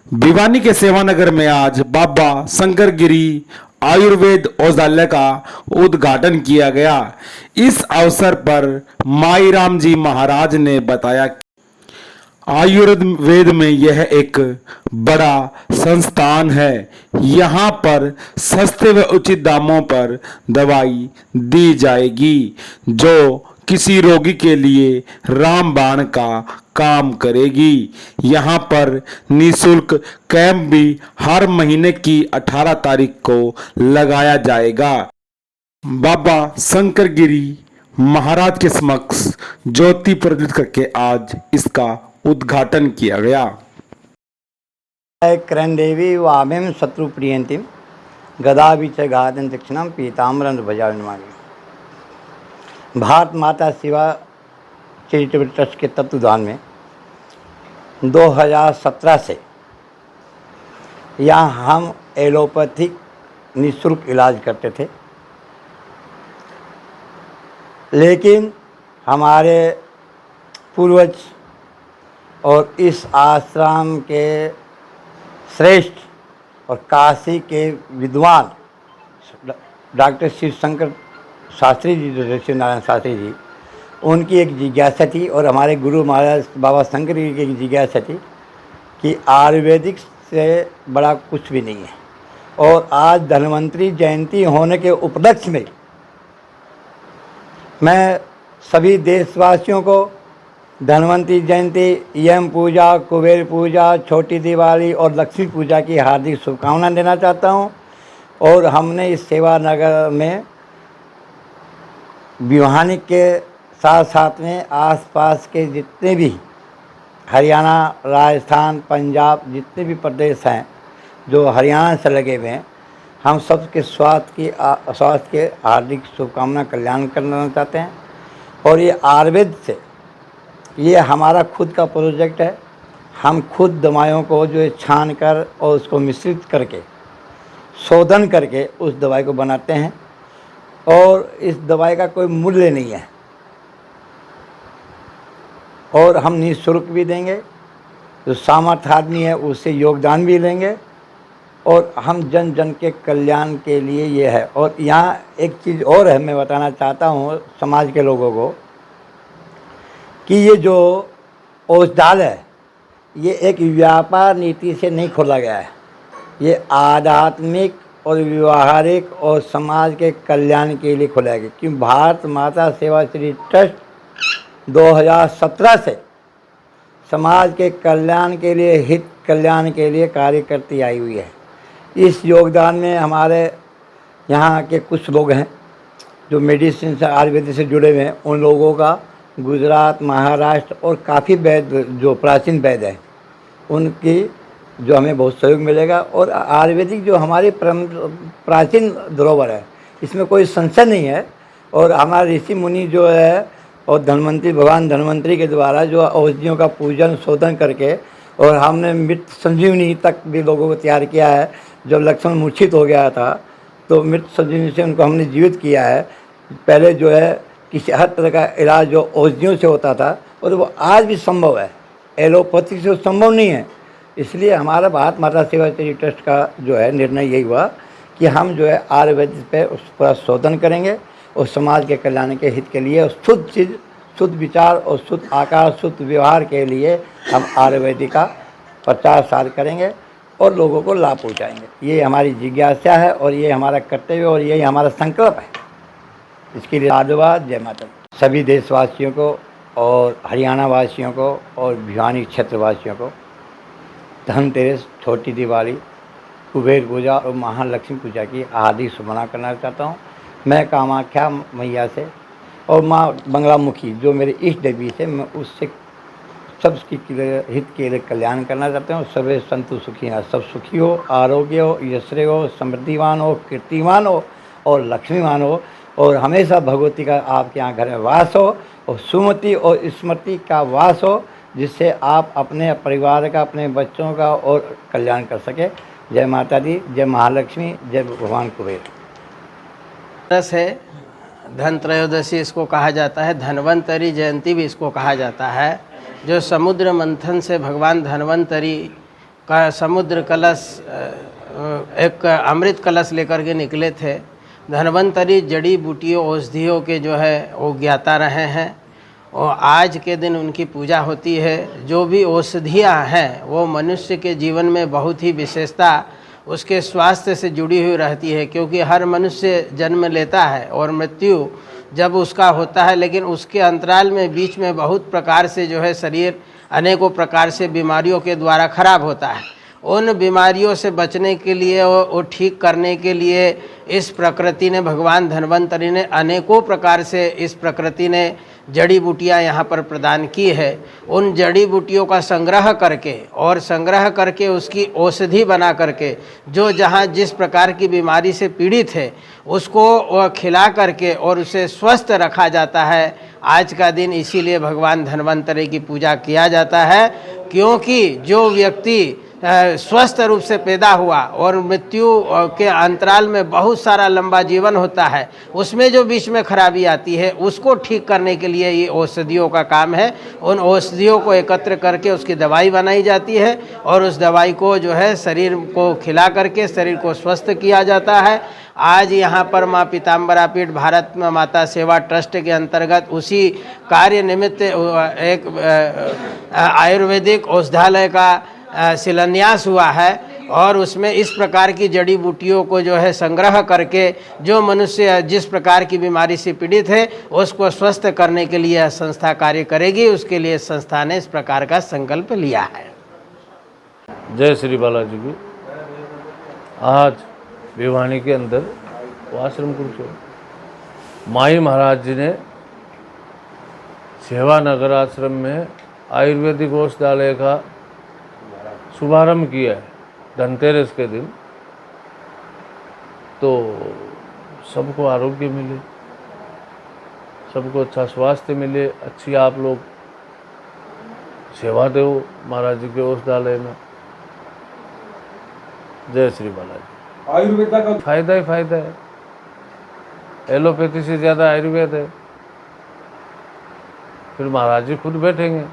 भिवानी के सेवानगर में आज बाबा शंकर गिरी आयुर्वेद औषधालय का उद्घाटन किया गया। इस अवसर पर माईराम जी महाराज ने बताया कि आयुर्वेद में यह एक बड़ा संस्थान है। यहाँ पर सस्ते व उचित दामों पर दवाई दी जाएगी जो किसी रोगी के लिए रामबाण का काम करेगी। यहाँ पर निःशुल्क कैंप भी हर महीने की 18 तारीख को लगाया जाएगा। बाबा शंकर गिरी महाराज के समक्ष ज्योति प्रज्वलित करके आज इसका उद्घाटन किया गया। क्रंदेवी वामिम शत्रु प्रियंतिम गदाविच घातन दक्षिणम पीताम्बरम ध्वजा विमानी। भारत माता सेवा चैरिटेबल ट्रस्ट के तत्वाधान में 2017 से यहाँ हम एलोपैथिक निःशुल्क इलाज करते थे, लेकिन हमारे पूर्वज और इस आश्रम के श्रेष्ठ और काशी के विद्वान डॉक्टर शिव शंकर शास्त्री जी, जो शिव नारायण शास्त्री जी, उनकी एक जिज्ञासा थी और हमारे गुरु महाराज बाबा शंकर जी की एक जिज्ञासा थी कि आयुर्वेदिक से बड़ा कुछ भी नहीं है। और आज धन्वंतरी जयंती होने के उपलक्ष्य में मैं सभी देशवासियों को धन्वंतरी जयंती, यम पूजा, कुबेर पूजा, छोटी दिवाली और लक्ष्मी पूजा की हार्दिक शुभकामनाएं देना चाहता हूं। और हमने इस सेवा नगर में भिवानी के साथ साथ में आसपास के जितने भी हरियाणा, राजस्थान, पंजाब, जितने भी प्रदेश हैं जो हरियाणा से लगे हुए हैं, हम सबके स्वास्थ्य के हार्दिक शुभकामना कल्याण करना चाहते हैं। और ये आयुर्वेद से, ये हमारा खुद का प्रोजेक्ट है। हम खुद दवाइयों को जो है छान कर और उसको मिश्रित करके शोधन करके उस दवाई को बनाते हैं और इस दवाई का कोई मूल्य नहीं है और हम निःशुल्क भी देंगे। जो सामर्थ्य आदमी है उससे योगदान भी लेंगे और हम जन जन के कल्याण के लिए ये है। और यहाँ एक चीज़ और है, मैं बताना चाहता हूँ समाज के लोगों को कि ये जो औषधालय है ये एक व्यापार नीति से नहीं खोला गया है। ये आध्यात्मिक और व्यवहारिक और समाज के कल्याण के लिए खोला गया, क्योंकि भारत माता सेवा श्री ट्रस्ट 2017 से समाज के कल्याण के लिए, हित कल्याण के लिए कार्य करती आई हुई है। इस योगदान में हमारे यहाँ के कुछ लोग हैं जो मेडिसिन से, आयुर्वेद से जुड़े हुए हैं। उन लोगों का गुजरात, महाराष्ट्र और काफ़ी वैद्य जो प्राचीन वैद्य हैं उनकी जो हमें बहुत सहयोग मिलेगा। और आयुर्वेदिक जो हमारी प्राचीन धरोहर है इसमें कोई संशय नहीं है। और हमारे ऋषि मुनि जो है और धन्वंतरी, भगवान धन्वंतरी के द्वारा जो औषधियों का पूजन शोधन करके, और हमने मृत संजीवनी तक भी लोगों को तैयार किया है। जब लक्ष्मण मूर्छित हो गया था तो मृत संजीवनी से उनको हमने जीवित किया है। पहले जो है किसी हर तरह का इलाज जो औषधियों से होता था और वो आज भी संभव है, एलोपैथिक से संभव नहीं है। इसलिए हमारा भारत माता सेवा चैरिटी ट्रस्ट का जो है निर्णय यही हुआ कि हम जो है आयुर्वेद पे उस पर शोधन करेंगे और समाज के कल्याण के हित के लिए और शुद्ध चीज़, शुद्ध विचार और शुद्ध आकार, शुद्ध व्यवहार के लिए हम आयुर्वेदिक का प्रचार सार करेंगे और लोगों को लाभ पहुँचाएँगे। ये हमारी जिज्ञासा है और ये हमारा कर्तव्य और यही हमारा संकल्प है। इसके लिए साधुवाद, जय माता। सभी देशवासियों को और हरियाणा वासियों को और भिवानी क्षेत्रवासियों को धनतेरस, छोटी दिवाली, कुबेर पूजा और महालक्ष्मी पूजा की हार्दिक शुभकामना करना चाहता हूँ। मैं कामाख्या मैया से और माँ बंगलामुखी जो मेरे इष्ट देवी से, मैं उससे सबकी हित के लिए कल्याण करना चाहता हूँ। सभी संतु सुखी हैं, सब सुखी हो, आरोग्य हो, यशस्वी हो, समृद्धिवान हो, कीर्तिमान हो और लक्ष्मीवान हो और हमेशा भगवती का आपके यहाँ घर में वास हो और सुमति और स्मृति का वास हो, जिससे आप अपने परिवार का, अपने बच्चों का और कल्याण कर सके। जय माता दी, जय महालक्ष्मी, जय भगवान कुबेर। दस है, धन त्रयोदशी इसको कहा जाता है, धन्वंतरी जयंती भी इसको कहा जाता है। जो समुद्र मंथन से भगवान धन्वंतरी का समुद्र कलश एक अमृत कलश लेकर के निकले थे। धन्वंतरी जड़ी बूटियों औषधियों के जो है वो ज्ञाता रहे हैं और आज के दिन उनकी पूजा होती है। जो भी औषधियाँ हैं वो मनुष्य के जीवन में बहुत ही विशेषता उसके स्वास्थ्य से जुड़ी हुई रहती है, क्योंकि हर मनुष्य जन्म लेता है और मृत्यु जब उसका होता है, लेकिन उसके अंतराल में बीच में बहुत प्रकार से जो है शरीर अनेकों प्रकार से बीमारियों के द्वारा खराब होता है। उन बीमारियों से बचने के लिए और ठीक करने के लिए इस प्रकृति ने, भगवान धन्वंतरी ने अनेकों प्रकार से इस प्रकृति ने जड़ी बूटियाँ यहाँ पर प्रदान की है। उन जड़ी बूटियों का संग्रह करके उसकी औषधि बना करके जो जहाँ जिस प्रकार की बीमारी से पीड़ित है उसको खिला करके और उसे स्वस्थ रखा जाता है। आज का दिन इसीलिए भगवान धन्वंतरी की पूजा किया जाता है, क्योंकि जो व्यक्ति स्वस्थ रूप से पैदा हुआ और मृत्यु के अंतराल में बहुत सारा लंबा जीवन होता है, उसमें जो बीच में खराबी आती है उसको ठीक करने के लिए ये औषधियों का काम है। उन औषधियों को एकत्र करके उसकी दवाई बनाई जाती है और उस दवाई को जो है शरीर को खिला करके शरीर को स्वस्थ किया जाता है। आज यहाँ पर माँ पीताम्बरा पीठ भारत माता सेवा ट्रस्ट के अंतर्गत उसी कार्य निमित्त एक आयुर्वेदिक औषधालय का शिलान्यास हुआ है और उसमें इस प्रकार की जड़ी बूटियों को जो है संग्रह करके जो मनुष्य जिस प्रकार की बीमारी से पीड़ित है उसको स्वस्थ करने के लिए संस्था कार्य करेगी। उसके लिए संस्था ने इस प्रकार का संकल्प लिया है। जय श्री बालाजी की। आज भिवानी के अंदर वो आश्रम कुरुक्षेत्र माई महाराज जी ने सेवा नगर आश्रम में आयुर्वेदिक औषधालय का शुभारंभ किया है धनतेरस के दिन। तो सबको आरोग्य मिले, सबको अच्छा स्वास्थ्य मिले, अच्छी आप लोग सेवा दो महाराज जी के औषधालय में। जय श्री बालाजी। आयुर्वेद का फायदा ही फायदा है, एलोपैथी से ज़्यादा आयुर्वेद है। फिर महाराज जी खुद बैठेंगे